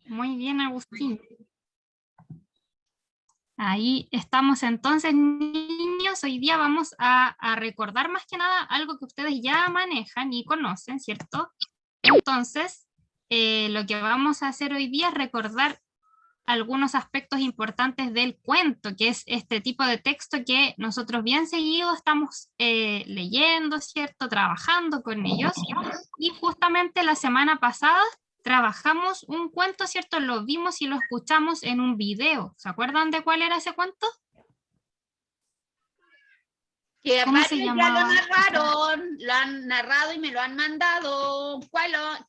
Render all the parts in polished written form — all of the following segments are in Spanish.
Muy bien, Agustín. Ahí estamos entonces, niños. Hoy día vamos a recordar más que nada algo que ustedes ya manejan y conocen, ¿cierto? Entonces, lo que vamos a hacer hoy día es recordar algunos aspectos importantes del cuento, que es este tipo de texto que nosotros bien seguido estamos leyendo, ¿cierto? Trabajando con ellos. Y justamente la semana pasada trabajamos un cuento, ¿cierto? Lo vimos y lo escuchamos en un video. ¿Se acuerdan de cuál era ese cuento? Que ¿Cómo se varios ya llamaba? lo han narrado y me lo han mandado.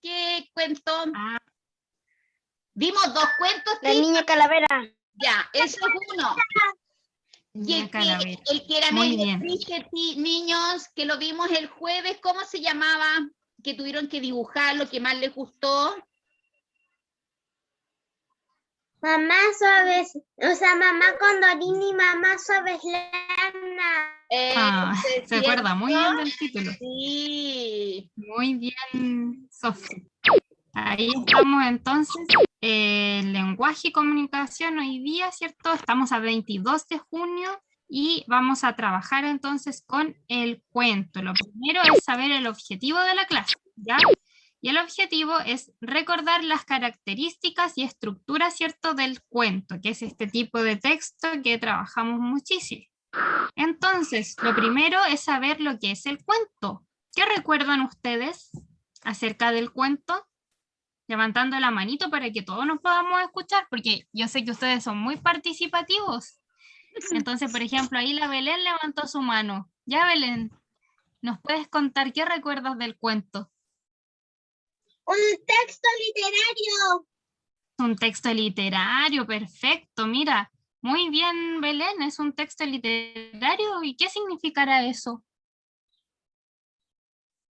¿Qué cuento? Ah, Vimos 2 cuentos. La niña calavera. Ya, eso es uno. Y Niña Calavera. el que era Muy medio bien. triste, niños, que lo vimos el jueves, ¿cómo se llamaba? Que tuvieron que dibujar lo que más les gustó. Mamá suaves, o sea, mamá Condorín y mamá suaves lana. Se acuerda muy bien del título. Sí. Muy bien, Sofía. Ahí estamos entonces, lenguaje y comunicación hoy día, ¿cierto? Estamos a 22 de junio y vamos a trabajar entonces con el cuento. Lo primero es saber el objetivo de la clase, ¿ya? Y el objetivo es recordar las características y estructuras, ¿cierto? Del cuento, que es este tipo de texto que trabajamos muchísimo. Entonces, lo primero es saber lo que es el cuento. ¿Qué recuerdan ustedes acerca del cuento? Levantando la manito para que todos nos podamos escuchar, porque yo sé que ustedes son muy participativos. Entonces, por ejemplo, ahí la Belén levantó su mano. Ya, Belén, ¿nos puedes contar qué recuerdas del cuento? Un texto literario. Un texto literario, perfecto, mira. Muy bien, Belén, es un texto literario. ¿Y qué significará eso?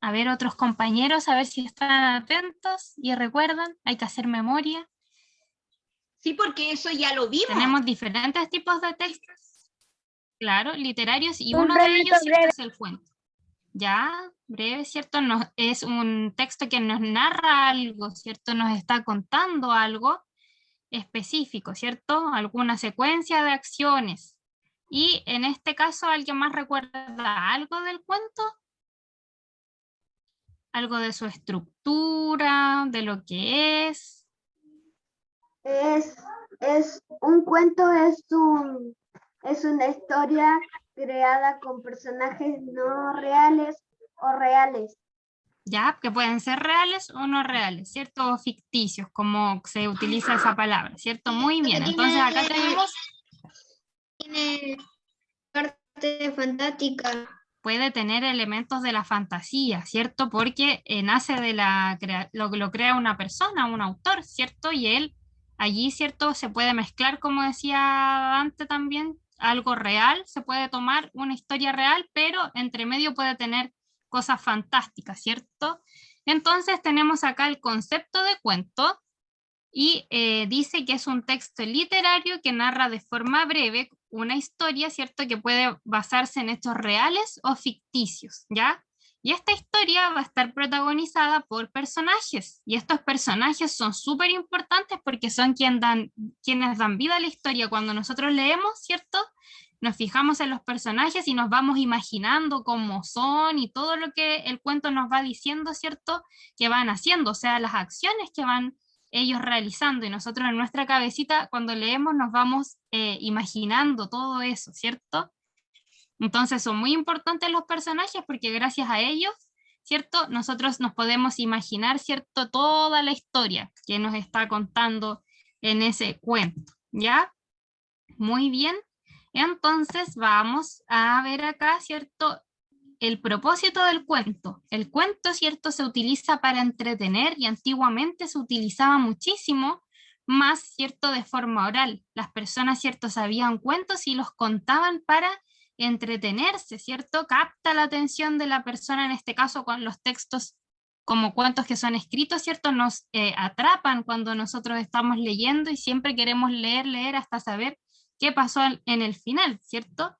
A ver, otros compañeros, a ver si están atentos y recuerdan, hay que hacer memoria. Sí, porque eso ya lo vimos. Tenemos diferentes tipos de textos, claro, literarios, y Un uno de relato ellos, ¿cierto?, breve. es el cuento. Ya, breve, ¿cierto? Es un texto que nos narra algo, ¿cierto? Nos está contando algo específico, ¿cierto? Alguna secuencia de acciones. Y en este caso, ¿alguien más recuerda algo del cuento? Algo de su estructura, de lo que es. Es un cuento, es una historia creada con personajes no reales o reales. Ya, que pueden ser reales o no reales, ¿cierto? O ficticios, como se utiliza esa palabra, ¿cierto? Muy bien, entonces acá tenemos... Tiene parte fantástica. Puede tener elementos de la fantasía, ¿cierto? Porque nace de lo crea una persona, un autor, ¿cierto? Y él allí, ¿cierto? Se puede mezclar, como decía Dante también, algo real, se puede tomar una historia real, pero entre medio puede tener cosas fantásticas, ¿cierto? Entonces tenemos acá el concepto de cuento y dice que es un texto literario que narra de forma breve una historia, ¿cierto?, que puede basarse en hechos reales o ficticios, ¿ya? Y esta historia va a estar protagonizada por personajes, y estos personajes son súper importantes porque son quienes dan vida a la historia. Cuando nosotros leemos, ¿cierto?, nos fijamos en los personajes y nos vamos imaginando cómo son y todo lo que el cuento nos va diciendo, ¿cierto?, que van haciendo, o sea, las acciones que van ellos realizando, y nosotros en nuestra cabecita cuando leemos nos vamos imaginando todo eso, ¿cierto? Entonces son muy importantes los personajes porque gracias a ellos, ¿cierto?, nosotros nos podemos imaginar, ¿cierto?, toda la historia que nos está contando en ese cuento, ¿ya? Muy bien, entonces vamos a ver acá, ¿cierto?, el propósito del cuento. El cuento, ¿cierto?, se utiliza para entretener y antiguamente se utilizaba muchísimo más, ¿cierto?, de forma oral. Las personas, ¿cierto?, sabían cuentos y los contaban para entretenerse, ¿cierto? Capta la atención de la persona, en este caso con los textos como cuentos que son escritos, ¿cierto? Nos atrapan cuando nosotros estamos leyendo y siempre queremos leer hasta saber qué pasó en el final, ¿cierto?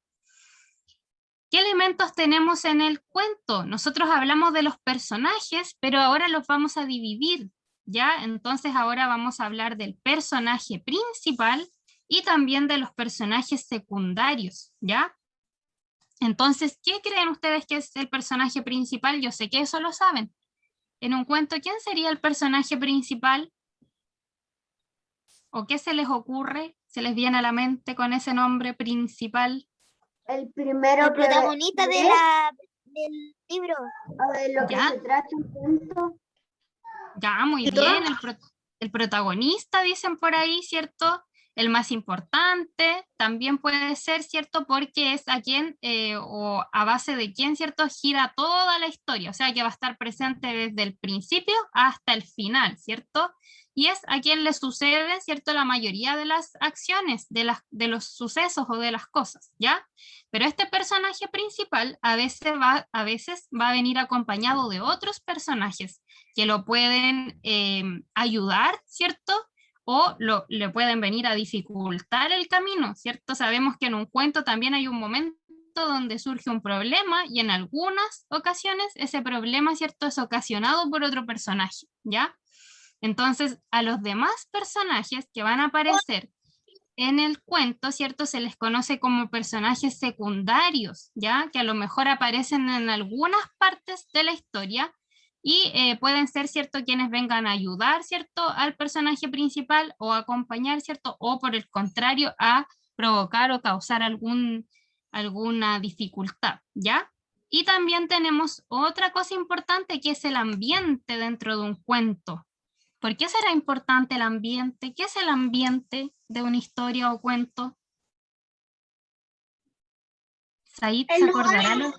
¿Qué elementos tenemos en el cuento? Nosotros hablamos de los personajes, pero ahora los vamos a dividir, ¿ya? Entonces ahora vamos a hablar del personaje principal y también de los personajes secundarios, ¿ya? Entonces, ¿qué creen ustedes que es el personaje principal? Yo sé que eso lo saben. En un cuento, ¿quién sería el personaje principal? ¿O qué se les ocurre? ¿Se les viene a la mente con ese nombre principal? El primero El protagonista que del libro. de lo que ¿Ya? se trata un cuento. Ya, muy bien. El protagonista, dicen por ahí, ¿cierto? El más importante también puede ser, ¿cierto? Porque es a quien o a base de quién, ¿cierto? Gira toda la historia, o sea que va a estar presente desde el principio hasta el final, ¿cierto? Y es a quien le sucede, ¿cierto? La mayoría de las acciones, de los sucesos o de las cosas, ¿ya? Pero este personaje principal a veces va a venir acompañado de otros personajes que lo pueden ayudar, ¿cierto? O le pueden venir a dificultar el camino, ¿cierto? Sabemos que en un cuento también hay un momento donde surge un problema y en algunas ocasiones ese problema, ¿cierto? Es ocasionado por otro personaje, ¿ya? Entonces, a los demás personajes que van a aparecer en el cuento, ¿cierto? Se les conoce como personajes secundarios, ¿ya? Que a lo mejor aparecen en algunas partes de la historia y pueden ser, ¿cierto? Quienes vengan a ayudar, ¿cierto? Al personaje principal o acompañar, ¿cierto? O por el contrario, a provocar o causar alguna dificultad, ¿ya? Y también tenemos otra cosa importante que es el ambiente dentro de un cuento. ¿Por qué será importante el ambiente? ¿Qué es el ambiente de una historia o cuento? Said, ¿se acordará?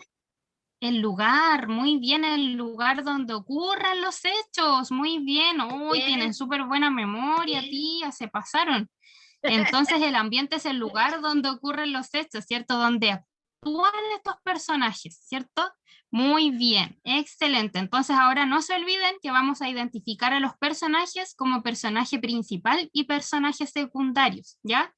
El lugar, muy bien, el lugar donde ocurran los hechos, muy bien. Uy, tienen súper buena memoria, tía, se pasaron. Entonces el ambiente es el lugar donde ocurren los hechos, ¿cierto? Donde actúan estos personajes, ¿cierto? Muy bien, excelente. Entonces ahora no se olviden que vamos a identificar a los personajes como personaje principal y personajes secundarios, ¿ya?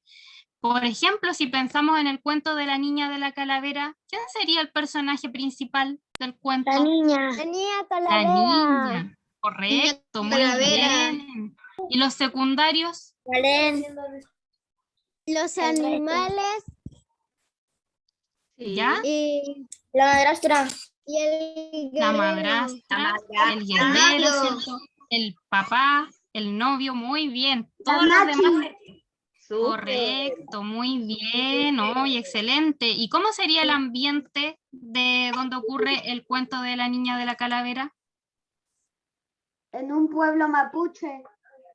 Por ejemplo, si pensamos en el cuento de la niña de la calavera, ¿quién sería el personaje principal del cuento? La niña. La niña La calavera. niña, correcto, muy calavera. bien. ¿Y los secundarios? Los animales Sí. ¿Ya? y La madrastra. el La guerrero. madrastra, el guerrero, ¿cierto? El papá, el novio, muy bien. Todos los demás. Súper. Correcto, muy bien, muy excelente. ¿Y cómo sería el ambiente de donde ocurre el cuento de la niña de la calavera? En un pueblo mapuche.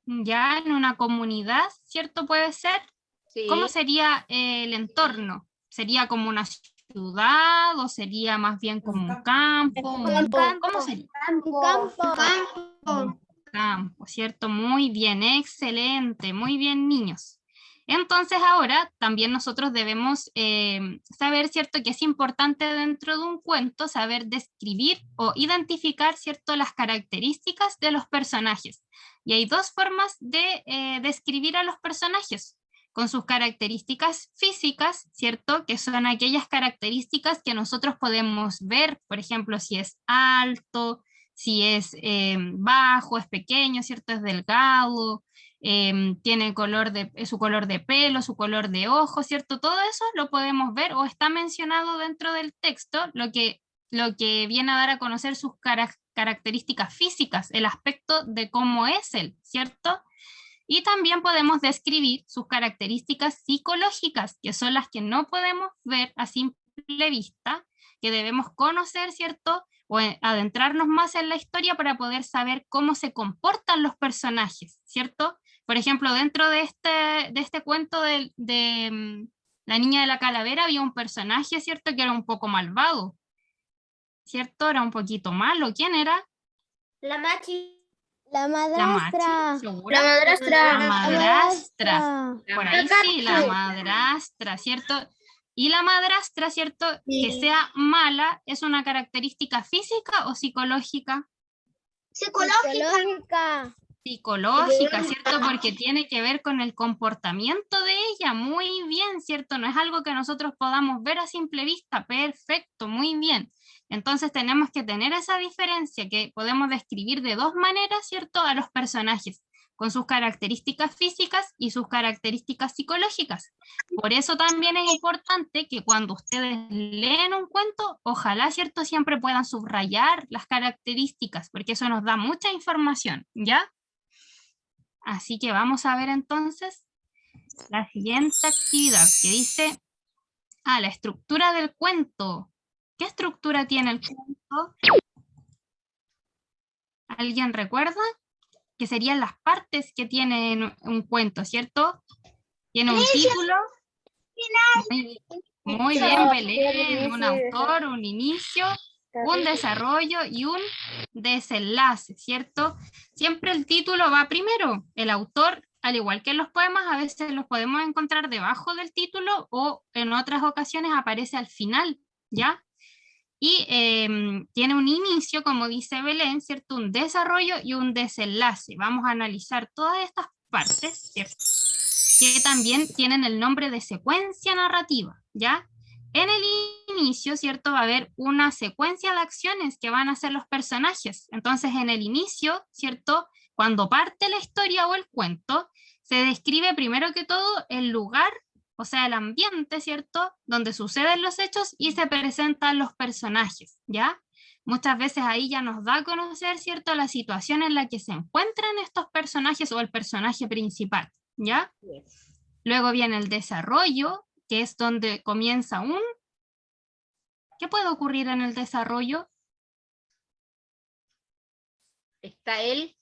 Ya en una comunidad, ¿cierto? Puede ser. Sí. ¿Cómo sería el entorno? ¿Sería como una ciudad o sería más bien como un campo? ¿Cómo sería? Un campo. Un campo, ¿cierto? Muy bien, excelente, muy bien, niños. Entonces ahora también nosotros debemos saber, ¿cierto? Que es importante dentro de un cuento saber describir o identificar, ¿cierto? Las características de los personajes. Y hay dos formas de describir a los personajes, con sus características físicas, ¿cierto? Que son aquellas características que nosotros podemos ver, por ejemplo, si es alto, si es bajo, es pequeño, ¿cierto? Es delgado, tiene su color de pelo, su color de ojo, ¿cierto? Todo eso lo podemos ver o está mencionado dentro del texto, lo que viene a dar a conocer sus características físicas, el aspecto de cómo es él, ¿cierto? Y también podemos describir sus características psicológicas, que son las que no podemos ver a simple vista, que debemos conocer, ¿cierto? O adentrarnos más en la historia para poder saber cómo se comportan los personajes, ¿cierto? Por ejemplo, dentro de este cuento de La niña de la calavera había un personaje, ¿cierto? Que era un poco malvado, ¿cierto? Era un poquito malo. ¿Quién era? La machi. La ¿La madrastra. Machi? ¿Segura? La madrastra. La madrastra. madrastra. Por ahí sí, la madrastra, ¿cierto? Y la madrastra, ¿cierto? Que sea mala, ¿es una característica física o psicológica? Psicológica. Psicológica, ¿cierto? Porque tiene que ver con el comportamiento de ella. Muy bien, ¿cierto? No es algo que nosotros podamos ver a simple vista. Perfecto, muy bien. Entonces tenemos que tener esa diferencia que podemos describir de dos maneras, ¿cierto? A los personajes, con sus características físicas y sus características psicológicas. Por eso también es importante que cuando ustedes leen un cuento, ojalá, ¿cierto? Siempre puedan subrayar las características, porque eso nos da mucha información, ¿ya? Así que vamos a ver entonces la siguiente actividad que dice, la estructura del cuento. ¿Qué estructura tiene el cuento? ¿Alguien recuerda? Que serían las partes que tiene un cuento, ¿cierto? Tiene un título. Muy bien, Belén. Un autor, un inicio, un desarrollo y un desenlace, ¿cierto? Siempre el título va primero. El autor, al igual que en los poemas, a veces los podemos encontrar debajo del título o en otras ocasiones aparece al final, ¿ya? Y tiene un inicio, como dice Belén, ¿cierto? Un desarrollo y un desenlace. Vamos a analizar todas estas partes, ¿cierto? Que también tienen el nombre de secuencia narrativa, ¿ya? En el inicio, ¿cierto? Va a haber una secuencia de acciones que van a hacer los personajes. Entonces, en el inicio, ¿cierto? Cuando parte la historia o el cuento, se describe primero que todo el lugar, o sea, el ambiente, ¿cierto? Donde suceden los hechos y se presentan los personajes, ¿ya? Muchas veces ahí ya nos da a conocer, ¿cierto? La situación en la que se encuentran estos personajes o el personaje principal, ¿ya? Luego viene el desarrollo, que es donde comienza un... ¿Qué puede ocurrir en el desarrollo? Está el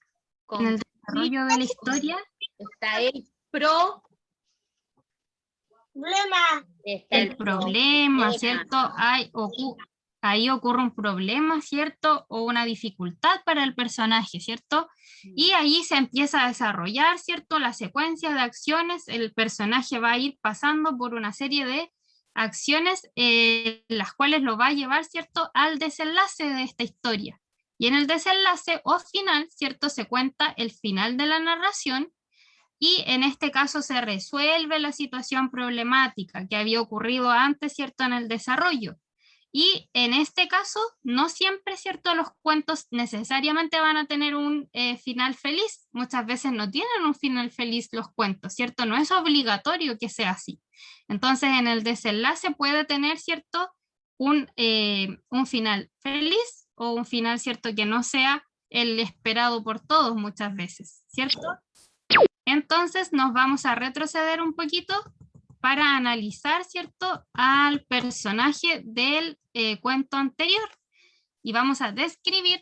En el desarrollo de la historia. Está el problema. Está El problema, ¿cierto? Ahí ocurre un problema, ¿cierto? O una dificultad para el personaje, ¿cierto? Y ahí se empieza a desarrollar, ¿cierto? La secuencia de acciones, el personaje va a ir pasando por una serie de acciones, las cuales lo va a llevar, ¿cierto? Al desenlace de esta historia. Y en el desenlace o final, ¿cierto? Se cuenta el final de la narración y en este caso se resuelve la situación problemática que había ocurrido antes, ¿cierto? En el desarrollo. Y en este caso, no siempre, ¿cierto? Los cuentos necesariamente van a tener un final feliz. Muchas veces no tienen un final feliz los cuentos, ¿cierto? No es obligatorio que sea así. Entonces, en el desenlace puede tener, ¿cierto? Un final feliz o un final, ¿cierto? Que no sea el esperado por todos muchas veces, ¿cierto? Entonces, nos vamos a retroceder un poquito para analizar, ¿cierto?, al personaje del cuento anterior. Y vamos a describir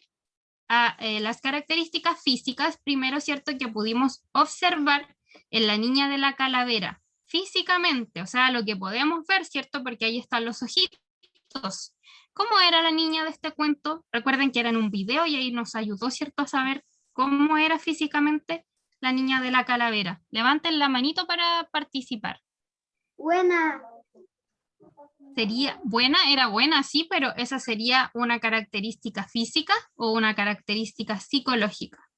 las características físicas, primero, ¿cierto?, que pudimos observar en la niña de la calavera. Físicamente, o sea, lo que podemos ver, ¿cierto?, porque ahí están los ojitos. ¿Cómo era la niña de este cuento? Recuerden que era en un video y ahí nos ayudó, ¿cierto?, a saber cómo era físicamente la niña de la calavera. Levanten la manito para participar. Buena. Sería buena, era buena, sí, pero esa sería una característica física o una característica psicológica.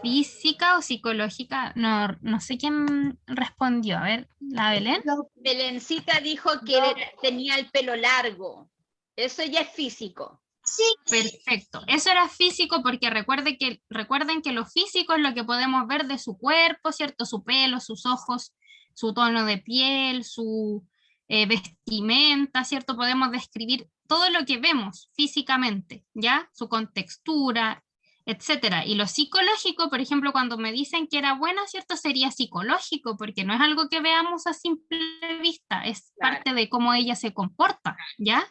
Física o psicológica, no sé quién respondió. A ver, ¿la Belén? Belencita dijo que tenía el pelo largo. Eso ya es físico. Sí. Perfecto, eso era físico porque recuerden que lo físico es lo que podemos ver de su cuerpo, ¿cierto? Su pelo, sus ojos, su tono de piel, su vestimenta, ¿cierto? Podemos describir todo lo que vemos físicamente, ¿ya? Su contextura, etcétera. Y lo psicológico, por ejemplo, cuando me dicen que era buena, ¿cierto? Sería psicológico, porque no es algo que veamos a simple vista, es parte de cómo ella se comporta, ¿ya?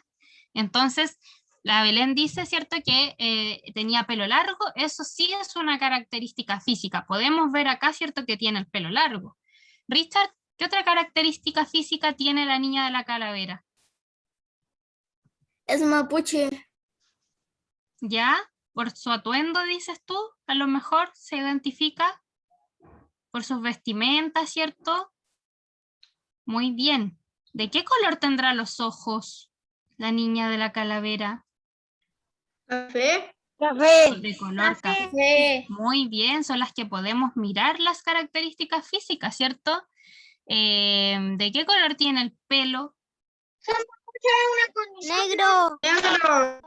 Entonces, la Belén dice, ¿cierto?, que tenía pelo largo. Eso sí es una característica física. Podemos ver acá, ¿cierto?, que tiene el pelo largo. Richard, ¿qué otra característica física tiene la niña de la calavera? Es mapuche. ¿Ya? ¿Por su atuendo, dices tú? A lo mejor se identifica por sus vestimentas, ¿cierto? Muy bien. ¿De qué color tendrá los ojos la niña de la calavera? Café. De color café. Sí. Muy bien, son las que podemos mirar las características físicas, ¿cierto? ¿De qué color tiene el pelo? Negro. Negro.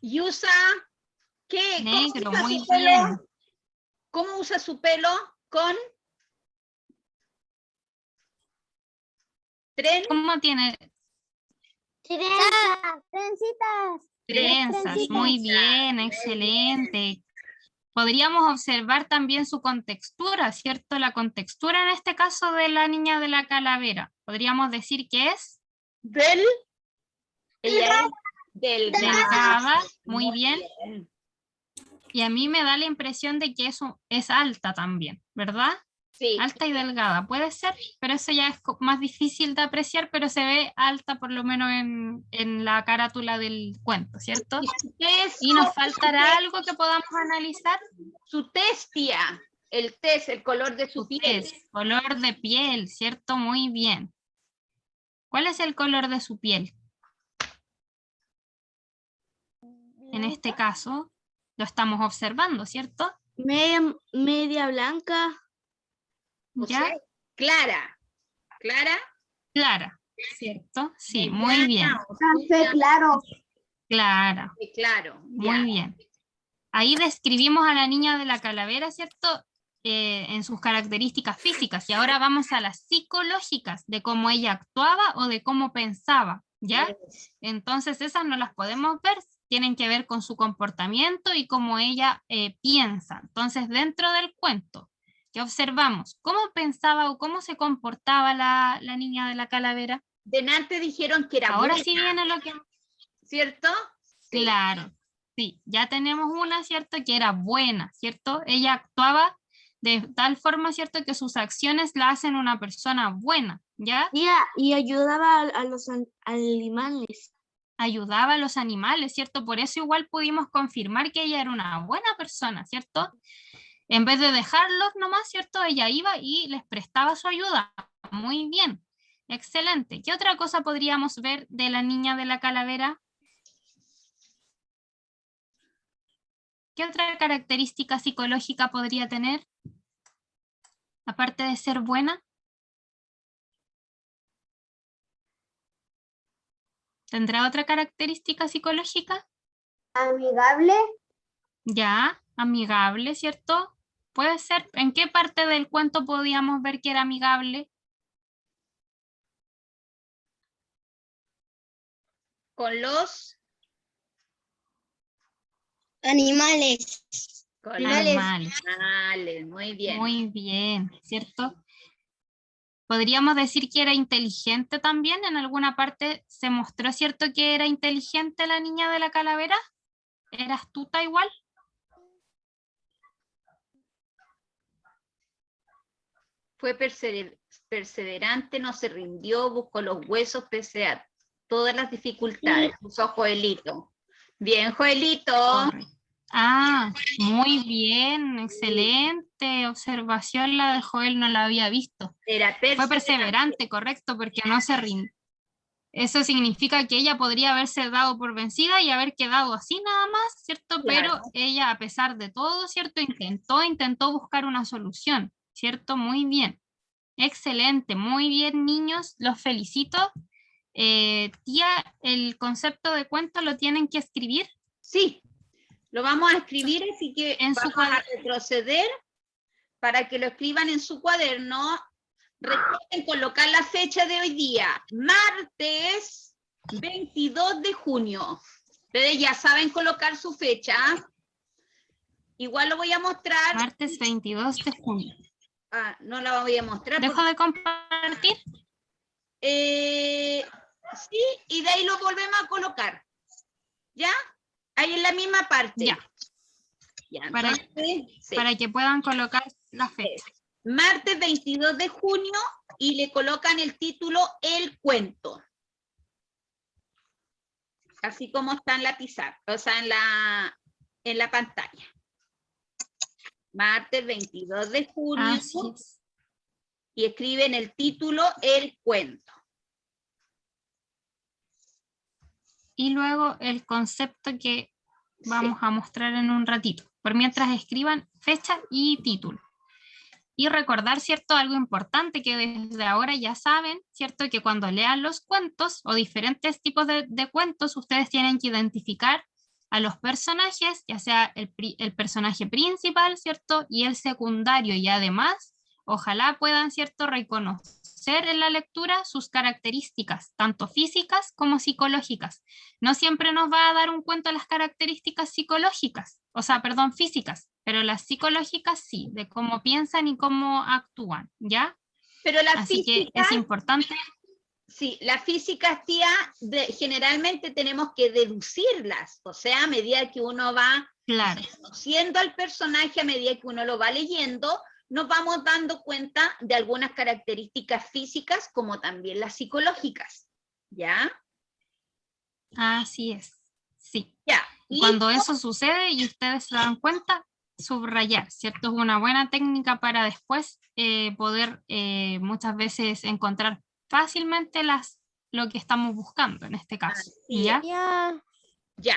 Yusa, ¿qué? Negro, usa muy su pelo? bien. ¿Cómo usa su pelo? ¿Con tren? ¿Cómo tiene Trencitas. trenzas? Muy bien, excelente. Podríamos observar también su contextura, ¿cierto? La contextura en este caso de la niña de la calavera. Podríamos decir que es Ella es delgada, muy bien. bien. Y a mí me da la impresión de que eso es alta también, ¿verdad? Sí. Alta y delgada, puede ser, pero eso ya es más difícil de apreciar, pero se ve alta por lo menos en la carátula del cuento, ¿cierto? Y nos faltará algo que podamos analizar. Su testia, el color de su piel. Es color de piel, ¿cierto? Muy bien. ¿Cuál es el color de su piel? En este caso, lo estamos observando, ¿cierto? Media blanca. O ¿Ya? sea, clara. Clara, ¿cierto? Sí, muy bien. Café claro. Clara, Claro. muy bien. Ahí describimos a la niña de la calavera, ¿cierto? En sus características físicas. Y ahora vamos a las psicológicas, de cómo ella actuaba o de cómo pensaba, ¿ya? Entonces esas no las podemos ver, tienen que ver con su comportamiento y cómo ella piensa. Entonces dentro del cuento, ¿qué observamos? ¿Cómo pensaba o cómo se comportaba la niña de la calavera? Delante dijeron que era Ahora buena, sí viene lo que... ¿cierto? Sí. Claro, sí, ya tenemos una, ¿cierto? Que era buena, ¿cierto? Ella actuaba de tal forma, ¿cierto? Que sus acciones la hacen una persona buena, ¿ya? Y ayudaba a los animales. Ayudaba a los animales, ¿cierto? Por eso igual pudimos confirmar que ella era una buena persona, ¿cierto? En vez de dejarlos nomás, ¿cierto? Ella iba y les prestaba su ayuda. Muy bien, excelente. ¿Qué otra cosa podríamos ver de la niña de la calavera? ¿Qué otra característica psicológica podría tener? Aparte de ser buena. ¿Tendrá otra característica psicológica? Amigable. Ya, amigable, ¿cierto? Puede ser. ¿En qué parte del cuento podíamos ver que era amigable? Con los Animales. animales. Muy bien. Muy bien, ¿cierto? ¿Podríamos decir que era inteligente también? ¿En alguna parte se mostró, cierto, que era inteligente la niña de la calavera? ¿Era astuta igual? Fue perseverante, no se rindió, buscó los huesos pese a todas las dificultades. Usó Joelito. Bien, Joelito. Correcto. Ah, muy bien, excelente observación la de Joel, no la había visto. Era Fue perseverante, correcto, porque no se rindió. Eso significa que ella podría haberse dado por vencida y haber quedado así nada más, ¿cierto? Claro. Pero ella, a pesar de todo, ¿cierto? Intentó buscar una solución, ¿cierto? Muy bien. Excelente, muy bien, niños, los felicito. Tía, ¿el concepto de cuento lo tienen que escribir? Sí, lo vamos a escribir, así que En su vamos a retroceder para que lo escriban en su cuaderno. Recuerden colocar la fecha de hoy día, martes 22 de junio. Ustedes ya saben colocar su fecha. Igual lo voy a mostrar. Martes 22 de junio. No la voy a mostrar. ¿Dejo de compartir? Sí, y de ahí lo volvemos a colocar. ¿Ya? Ahí en la misma parte. Ya. Para que puedan colocar la fecha. Martes 22 de junio y le colocan el título El Cuento. Así como está en la pizarra, o sea, en la pantalla. Martes 22 de junio. Así es. Y escriben el título El Cuento. Y luego el concepto que vamos a mostrar en un ratito. Por mientras escriban fecha y título. Y recordar, ¿cierto? Algo importante que desde ahora ya saben, ¿cierto? Que cuando lean los cuentos o diferentes tipos de cuentos, ustedes tienen que identificar a los personajes, ya sea el personaje principal, ¿cierto? Y el secundario. Y además, ojalá puedan, ¿cierto? Reconocer en la lectura sus características, tanto físicas como psicológicas. No siempre nos va a dar un cuento las características psicológicas, o sea, perdón, físicas, pero las psicológicas sí, de cómo piensan y cómo actúan, ¿ya? Pero la Así que física, es importante. sí, las físicas, tía, generalmente tenemos que deducirlas, o sea, a medida que uno va Claro, conociendo al personaje, a medida que uno lo va leyendo, nos vamos dando cuenta de algunas características físicas como también las psicológicas, ¿ya? así es, sí. Ya, Y cuando listo. eso sucede y ustedes se dan cuenta, subrayar, ¿cierto? Es una buena técnica para después poder muchas veces encontrar fácilmente lo que estamos buscando en este caso, Así es, ¿ya? Ya. ya.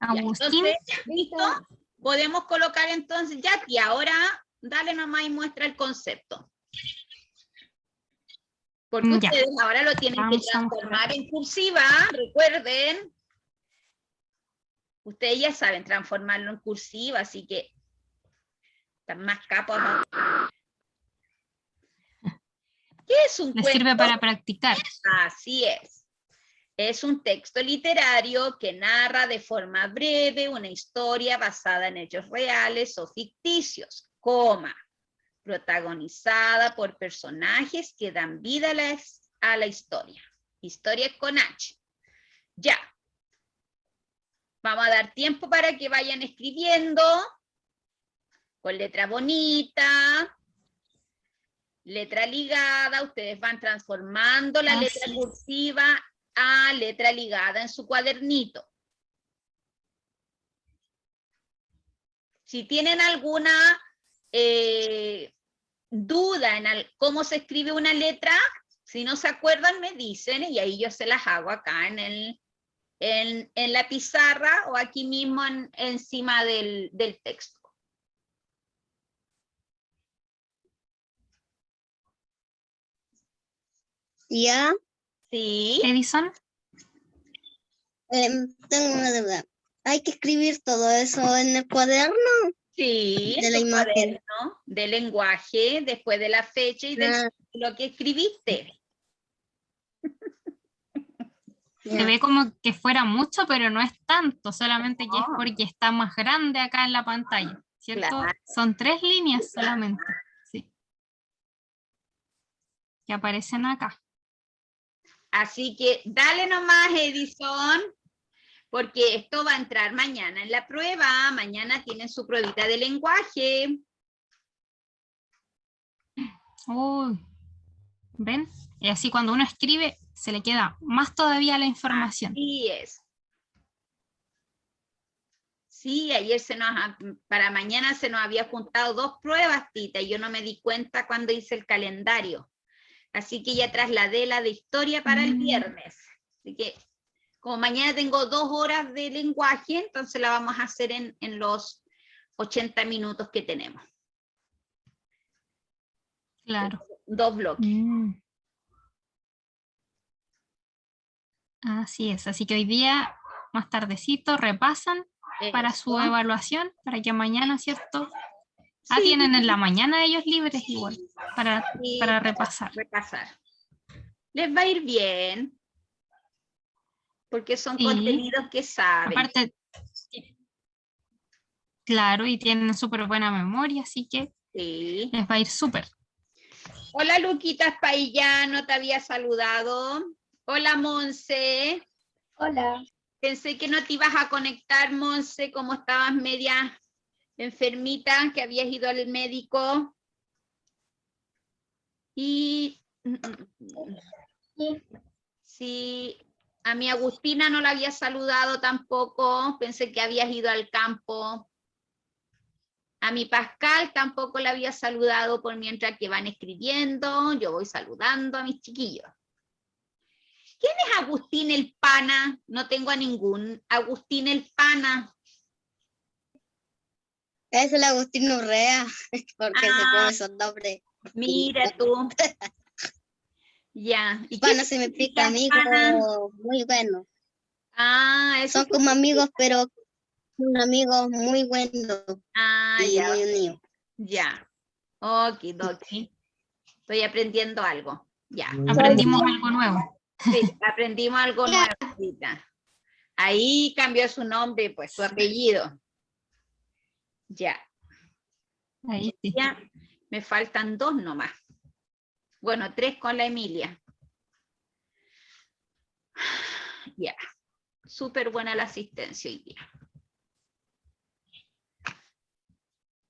Ya, Agustín, entonces, ¿listo? Podemos colocar entonces ya, y ahora dale nomás y muestra el concepto. Porque ya, ustedes ahora lo tienen que vamos a mostrar. transformar en cursiva, recuerden. Ustedes ya saben transformarlo en cursiva, así que están más capos. ¿Qué es un Les cuento? sirve para practicar. Así es. Es un texto literario que narra de forma breve una historia basada en hechos reales o ficticios, protagonizada por personajes que dan vida a la historia. Historia con H. Ya. Vamos a dar tiempo para que vayan escribiendo con letra bonita, letra ligada. Ustedes van transformando la letra cursiva a letra ligada en su cuadernito. Si tienen alguna duda en cómo se escribe una letra, si no se acuerdan me dicen y ahí yo se las hago acá en la pizarra o aquí mismo encima del texto. Ya. Sí, Edison, Tengo una duda. ¿Hay que escribir todo eso en el cuaderno sí, de en la tu imagen? cuaderno de lenguaje, después de la fecha y de lo que escribiste. se Ya. ve como que fuera mucho, pero no es tanto, solamente que es No. porque está más grande acá en la pantalla, ¿cierto? Claro. Son 3 líneas solamente, sí, que aparecen acá. Así que dale nomás, Edison, porque esto va a entrar mañana en la prueba. Mañana tienen su pruebita de lenguaje. Uy, ¿ven? Y así cuando uno escribe, se le queda más todavía la información. Así es. Sí, ayer para mañana se nos había juntado 2 pruebas, Tita, y yo no me di cuenta cuando hice el calendario. Así que ya trasladé la de historia para el viernes. Así que como mañana tengo 2 horas de lenguaje, entonces la vamos a hacer en los 80 minutos que tenemos. Claro. 2 bloques. Así es, así que hoy día, más tardecito, repasan para su Eso. evaluación, para que mañana, ¿cierto? Sí, Tienen en la mañana ellos libres igual, para repasar. Les va a ir bien, porque son Sí. contenidos que saben. Aparte, claro, y tienen súper buena memoria, así que Sí. les va a ir súper. Hola, Luquita Espaillano, te había saludado. Hola, Monse. Hola. Pensé que no te ibas a conectar, Monse, como estabas media enfermita, que habías ido al médico. Y sí, a mi Agustina no la había saludado tampoco, pensé que habías ido al campo. A mi Pascal tampoco la había saludado por mientras que van escribiendo, yo voy saludando a mis chiquillos. ¿Quién es Agustín el Pana? No tengo a ningún Agustín el Pana. Es el Agustín Urrea, porque se Ah. pone esos nombres. Mira tú. Ya. ¿Y qué Bueno, se me explica, significa, Ana? amigos muy buenos. Ah, eso Son fue. como amigos, pero son amigos muy buenos Ah, y ya. muy unidos. Ya. Okidoki. Estoy aprendiendo algo. Ya. Aprendimos algo nuevo. Sí, aprendimos algo nuevo ahorita. Ahí cambió su nombre, pues su apellido. Ya. Ahí sí. Ya. Me faltan 2 nomás. Bueno, 3 con la Emilia. Ya. Súper buena la asistencia hoy día.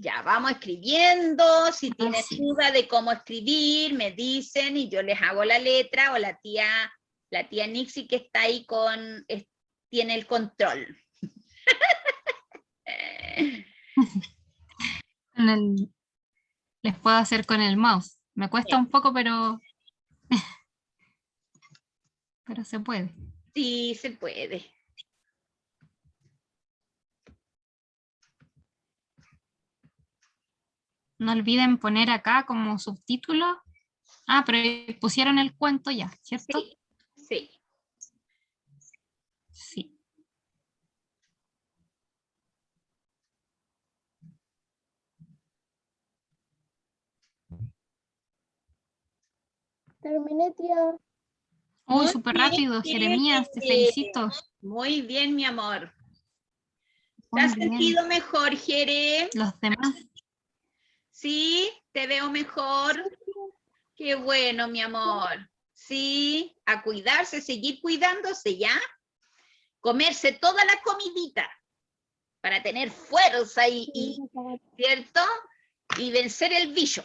Ya, vamos escribiendo. Si tienen Así. duda de cómo escribir, me dicen y yo les hago la letra, o la tía Nixie que está ahí tiene el control. Les puedo hacer con el mouse. Me cuesta un poco, pero se puede. Sí, se puede. No olviden poner acá como subtítulo. Ah, pero pusieron el cuento ya, ¿cierto? Sí, sí. Sí. Terminé, tía. Uy, Muy súper bien, rápido, Jeremías, te Jere. felicito. Muy bien, mi amor. ¿Te Muy has bien. sentido mejor, Jere? Los demás. Sí, te veo mejor. Qué bueno, mi amor. Sí, a cuidarse, seguir cuidándose, ¿ya? Comerse toda la comidita para tener fuerza ¿cierto? Y vencer el bicho.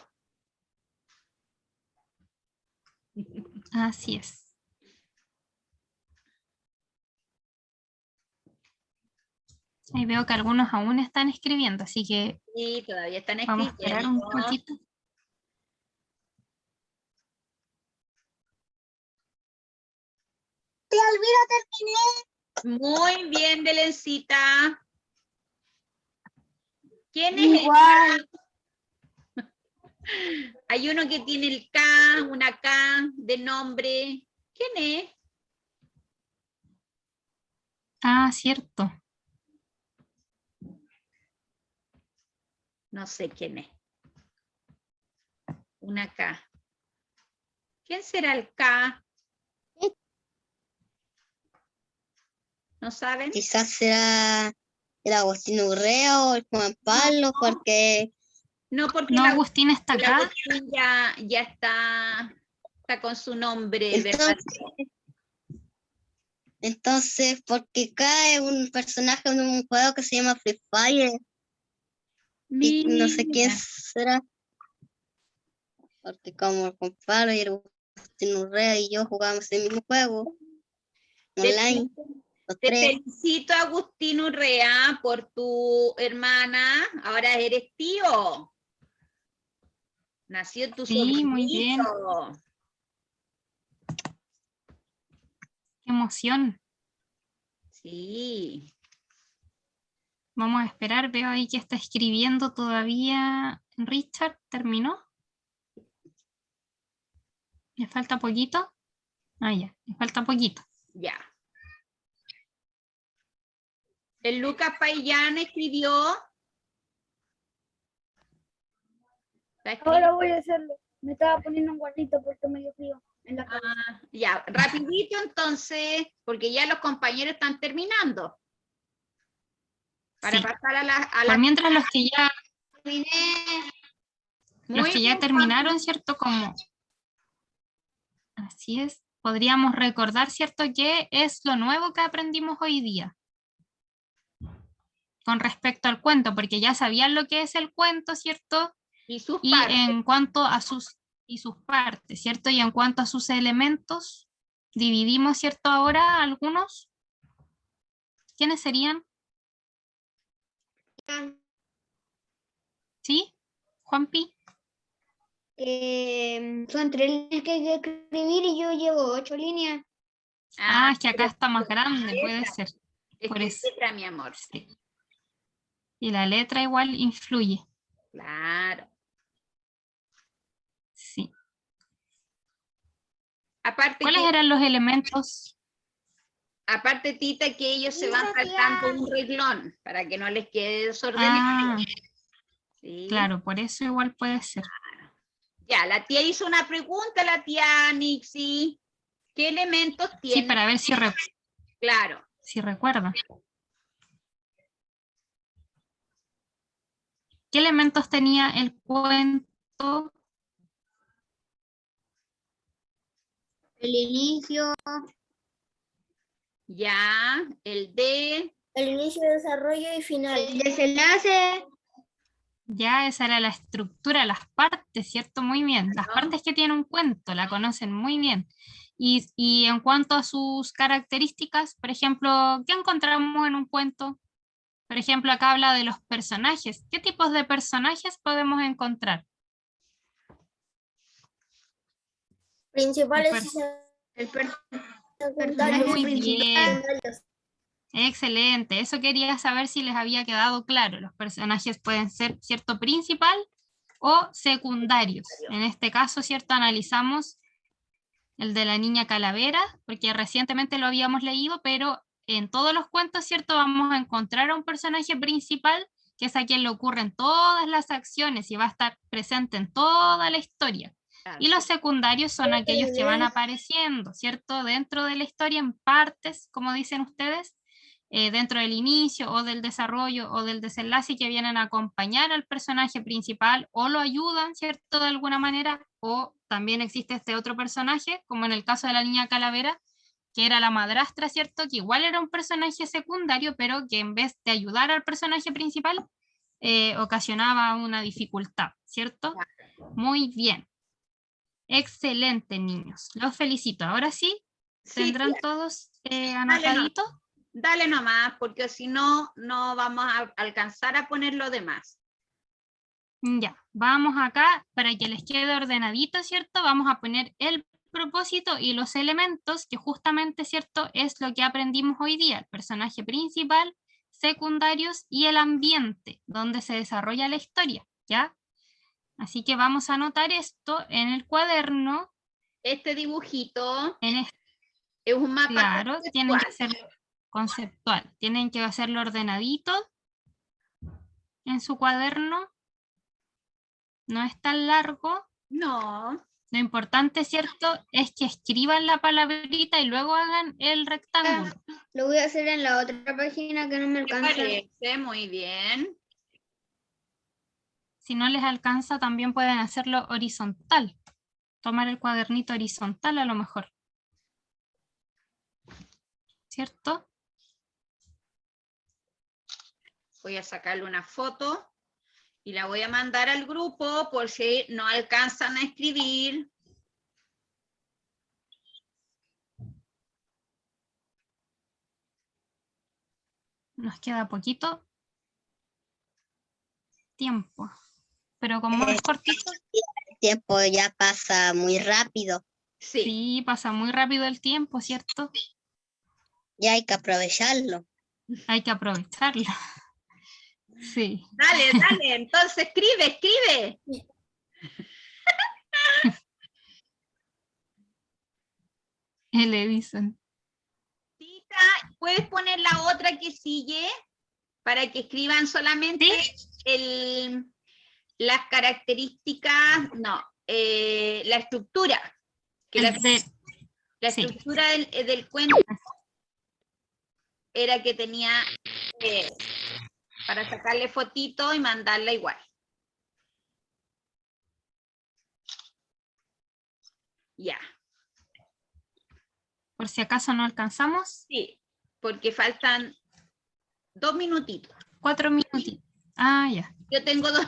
Así es. Ahí veo que algunos aún están escribiendo, así que Sí, todavía están vamos a esperar un escribiendo. poquito. Tía Elvira, terminé. Muy bien, Belencita. ¿Quién es Igual. Hay uno que tiene el K, una K de nombre. ¿Quién es? Ah, cierto. No sé quién es. Una K. ¿Quién será el K? ¿No saben? Quizás será el Agustín Urrea o el Juan Pablo, porque No, porque No, Agustín está el acá. Agustín ya está con su nombre, ¿verdad? entonces, porque cae un personaje en un juego que se llama Free Fire y no sé quién Mira. será, porque como el Juan Pablo y el Agustín Urrea y yo jugamos el mismo juego online, los Te tres. felicito, Agustín Urrea, por tu hermana. Ahora eres tío. Nació tu Sí, muy bien. sobrinito. Qué emoción. Sí. Vamos a esperar. Veo ahí que está escribiendo todavía. Richard, ¿terminó? ¿Le falta poquito? Ah, ya, le falta poquito. Ya. El Lucas Paillán escribió. Ahora voy a hacerlo. Me estaba poniendo un guardito porque me dio frío en la cabeza. Ya, rapidito entonces, porque ya los compañeros están terminando. Para Sí. pasar a la... Por mientras los que ya Muy bien, terminaron, ¿cierto? Como así es. Podríamos recordar, ¿cierto? ¿Qué es lo nuevo que aprendimos hoy día? Con respecto al cuento, porque ya sabían lo que es el cuento, ¿cierto? y sus Y partes. en cuanto a sus partes, ¿cierto? Y en cuanto a sus elementos, dividimos, ¿cierto? Ahora algunos. ¿Quiénes serían? ¿Sí? Juanpi. Son 3 líneas que hay que escribir y yo llevo 8 líneas. Es que acá está más grande, puede ser. Es Por que eso. letra, mi amor. Sí. Y la letra igual influye. Claro. Sí. Aparte ¿Cuáles que, eran los elementos? aparte, Tita, que ellos se van saltando un reglón para que no les quede desordenado. Ah, ¿Sí? claro, por eso igual puede ser. Ya, la tía hizo una pregunta, la tía Nixie. ¿Qué elementos Sí, tiene? para ver Claro. si recuerda. ¿Qué elementos tenía el cuento? El inicio, Ya, el de... El inicio, desarrollo y final. el desenlace, Ya esa era la estructura, las partes, ¿cierto? Muy bien. Las Claro. partes que tiene un cuento, la conocen muy bien. Y en cuanto a sus características, por ejemplo, ¿qué encontramos en un cuento? Por ejemplo, acá habla de los personajes. ¿Qué tipos de personajes podemos encontrar? Principales el secundarios. Muy bien. Secundarios. Excelente, eso quería saber si les había quedado claro. Los personajes pueden ser, ¿cierto?, principal o secundarios. En este caso, ¿cierto?, analizamos el de la niña calavera, porque recientemente lo habíamos leído, pero en todos los cuentos, ¿cierto?, vamos a encontrar a un personaje principal, que es a quien le ocurren todas las acciones y va a estar presente en toda la historia. Y los secundarios son aquellos que van apareciendo, ¿cierto?, dentro de la historia en partes, como dicen ustedes, dentro del inicio o del desarrollo o del desenlace, que vienen a acompañar al personaje principal o lo ayudan, ¿cierto?, de alguna manera, o también existe este otro personaje, como en el caso de la niña calavera, que era la madrastra, ¿cierto?, que igual era un personaje secundario, pero que en vez de ayudar al personaje principal, ocasionaba una dificultad, ¿cierto? Muy bien. Excelente, niños. Los felicito. Ahora sí, ¿tendrán tía. todos Dale, anotadito? Dale nomás, porque si no, no vamos a alcanzar a poner lo demás. Ya, vamos acá, para que les quede ordenadito, ¿cierto? Vamos a poner el propósito y los elementos, que justamente, ¿cierto?, es lo que aprendimos hoy día. El personaje principal, secundarios y el ambiente, donde se desarrolla la historia, ¿ya? Así que vamos a anotar esto en el cuaderno. Este dibujito En es un mapa Claro, tienen que conceptual. hacerlo conceptual, tienen que hacerlo ordenadito en su cuaderno, no es tan largo. No, Lo importante, ¿cierto?, es que escriban la palabrita y luego hagan el rectángulo. lo voy a hacer en la otra página que no me me alcanza. parece muy bien. Si no les alcanza, también pueden hacerlo horizontal. Tomar el cuadernito horizontal a lo mejor. ¿Cierto? Voy a sacarle una foto y la voy a mandar al grupo por si no alcanzan a escribir. Nos queda poquito tiempo, pero como es cortito, El tiempo ya pasa muy rápido, Sí. sí, pasa muy rápido el tiempo, ¿cierto? ya hay que aprovecharlo. Hay que aprovecharlo. Sí. Dale, dale, entonces escribe. El Edison. Tita, ¿puedes poner la otra que sigue? Para que escriban solamente las características, no, la estructura. Que la Sí. estructura del cuento era que tenía para sacarle fotito y mandarla igual. Ya. Por si acaso no alcanzamos. Sí, porque faltan 2 minutitos. 4 minutitos. Ah, ya. Yo tengo 2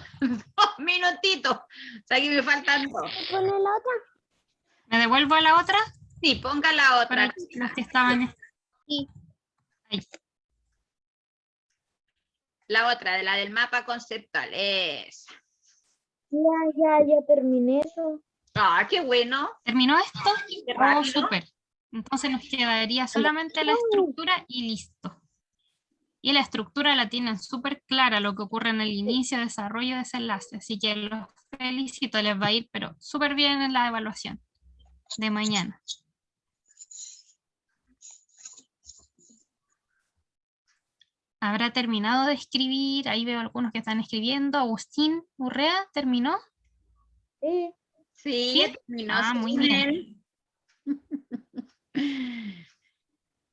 minutitos. O sea que me faltan 2. ¿Pone la otra? ¿Me devuelvo a la otra? Sí, ponga la otra. Para los que estaban. Sí. Ahí. La otra, la del mapa conceptual. Esa. Ya terminé eso. Ah, qué bueno. ¿Terminó esto? Qué Oh, rápido. súper. Entonces nos quedaría solamente la estructura y listo. Y la estructura la tienen súper clara, lo que ocurre en el inicio, desarrollo, desenlace. Así que los felicito, les va a ir pero súper bien en la evaluación de mañana. ¿Habrá terminado de escribir? Ahí veo algunos que están escribiendo. Agustín Urrea, ¿terminó? Sí. Sí, ¿Sí? ya terminó. Ah, muy según bien. él.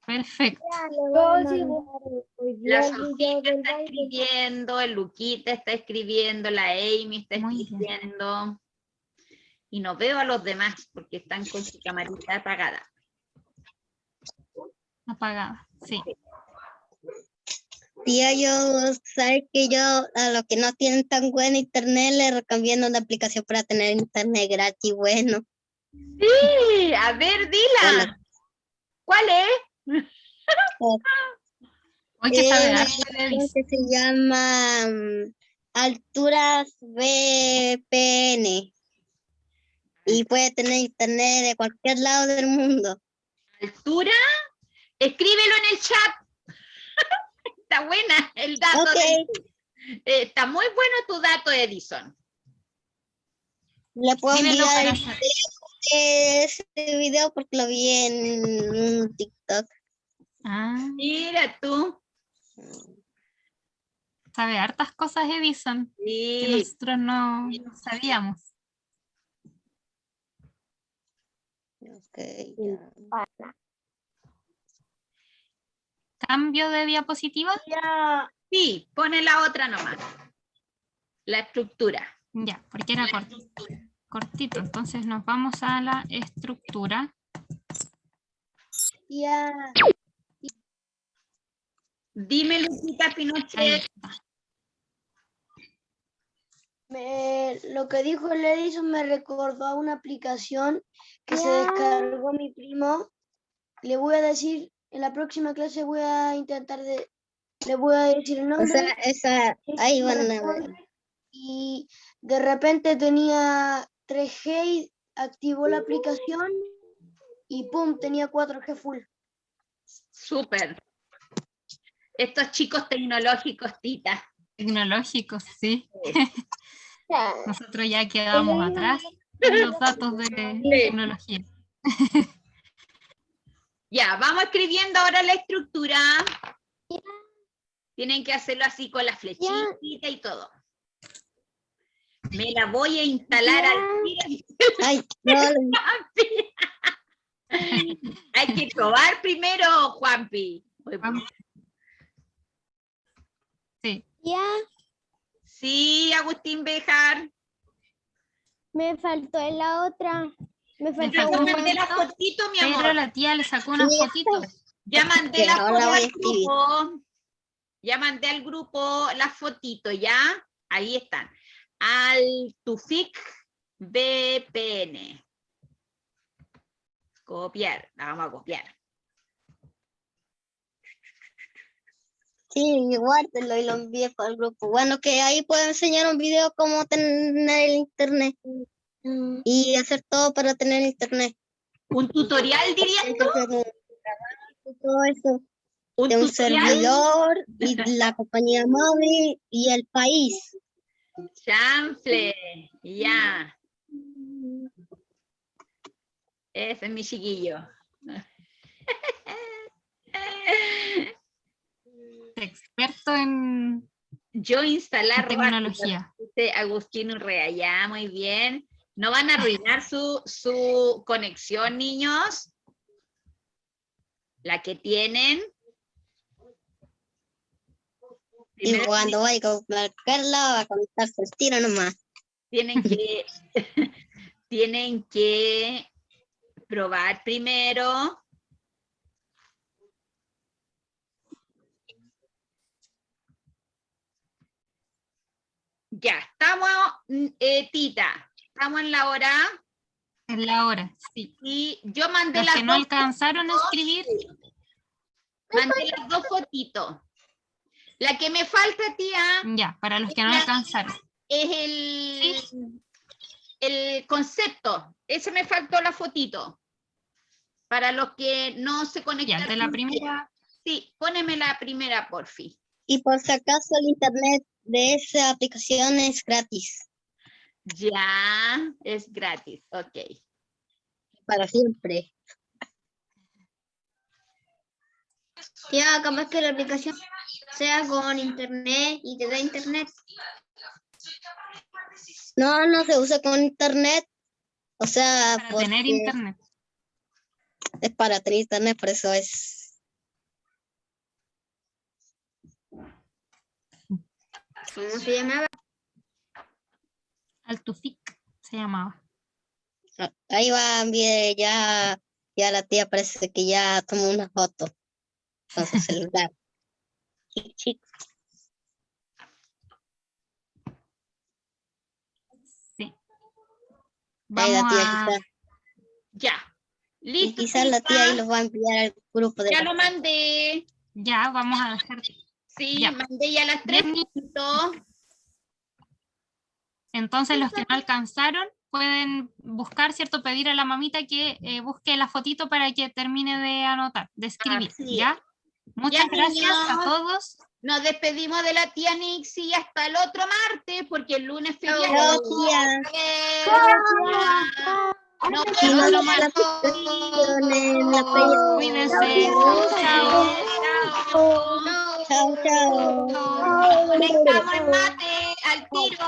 Perfecto. Yo sí voy hoy La día el Sofía video del está baile. escribiendo, el Luquita está escribiendo, la Amy está Muy bien. escribiendo. Y no veo a los demás porque están con su camarita apagada. Apagada, sí. Tía, sabes que yo a los que no tienen tan buen internet les recomiendo una aplicación para tener internet gratis bueno. Sí, a ver, dila. Bueno, ¿Cuál es? Hoy que sabe una harto de aplicación Edison. que se llama Alturas VPN y puede tener internet de cualquier lado del mundo. Altura. Escríbelo en el chat. Está buena el dato. Ok. Está muy bueno tu dato, Edison. Le puedo Dímelo enviar para el saber. ese video porque lo vi en un TikTok. Ah, Mira tú. sabe hartas cosas Edison que Sí. nosotros no sabíamos. Ok, ya. ¿Cambio de diapositiva? Ya. Sí, pone la otra nomás. La estructura. Ya, porque era cortito. Entonces nos vamos a la estructura. Ya. Dime, Luquita Ahí Pinochet. está. Lo que dijo el Edison me recordó a una aplicación que se descargó mi primo. Le voy a decir, en la próxima clase voy a intentar le voy a decir el O nombre. sea, ahí me van a ver. responde, y de repente tenía 3G y activó la aplicación y pum, tenía 4G full. Súper. Estos chicos tecnológicos, Tita. Tecnológicos, sí. Nosotros ya quedamos atrás en los datos de tecnología. Ya, vamos escribiendo ahora la estructura. Tienen que hacerlo así con la flechita y todo. Me la voy a instalar al tiro. Ay, no, Hay que probar primero, Juanpi. Sí. Ya, Sí, Agustín Bejar. me faltó en la otra. Me Le faltó Ya faltó un una. mandé la fotito, fotito, mi pero amor. la tía le sacó una fotito. Ya mandé que la ahora foto voy a al escribir. grupo. Ya mandé al grupo las fotitos, ¿ya? Ahí están. Al Tufik VPN. Copiar, la vamos a copiar. Sí, guárdenlo y lo envíe para el grupo. Bueno, que ahí puedo enseñar un video cómo tener el internet y hacer todo para tener internet. ¿Un tutorial dirías Hay tú? que hacer un trabajo y todo eso ¿Un de un tutorial? servidor y la compañía móvil y el país. Chanfle, ya. Ese es mi chiquillo. Experto en Yo instalar tecnología. rápido, Agustín Urrea, ya, muy bien. ¿No van a arruinar su conexión, niños? La que tienen. Y Primero cuando vaya a marcarla va a conectarse el tiro nomás. tienen que, tienen que probar primero. Ya, estamos, Tita, estamos en la hora. En la hora, sí. Y yo mandé Los las que no dos alcanzaron a escribir, mandé las dos fotitos. La que me falta, tía, ya, para los que no alcanzaron. es el concepto. Ese me faltó la fotito. Para los que no se Ya, conectaron. de la primera. Sí, póneme la primera, porfi. Y por si acaso el internet de esa aplicación es gratis Ya, es gratis. Ok. para siempre. Ya, capaz que la aplicación sea con internet y te da internet. No, no se usa con internet. O sea, Para tener porque internet. es para tener internet, por eso es. ¿Cómo se llamaba? Altufic se llamaba. Ahí va, mire, ya la tía parece que ya tomó una foto con su celular. Chic, chic. Sí. Ahí la Vamos tía a... quizás. Ya. Y Listo. quizás la tía ahí chicas? los va a enviar al grupo de Ya la- lo mandé. Ya, vamos a dejar... Sí, Ya. mandé ya las 3 Bien. puntos. Entonces los que no alcanzaron pueden buscar, ¿cierto? Pedir a la mamita que busque la fotito para que termine de anotar, de escribir, Así ¿ya? Muchas Ya, gracias a niños. todos. Nos despedimos de la tía Nixie hasta el otro martes, porque el lunes feriado. Chao, tía. Nos Y vemos nos el vemos la martes. presentación en la playa. Cuídense. Chao. Chao. Chao, chao. Conectamos el mate al tiro.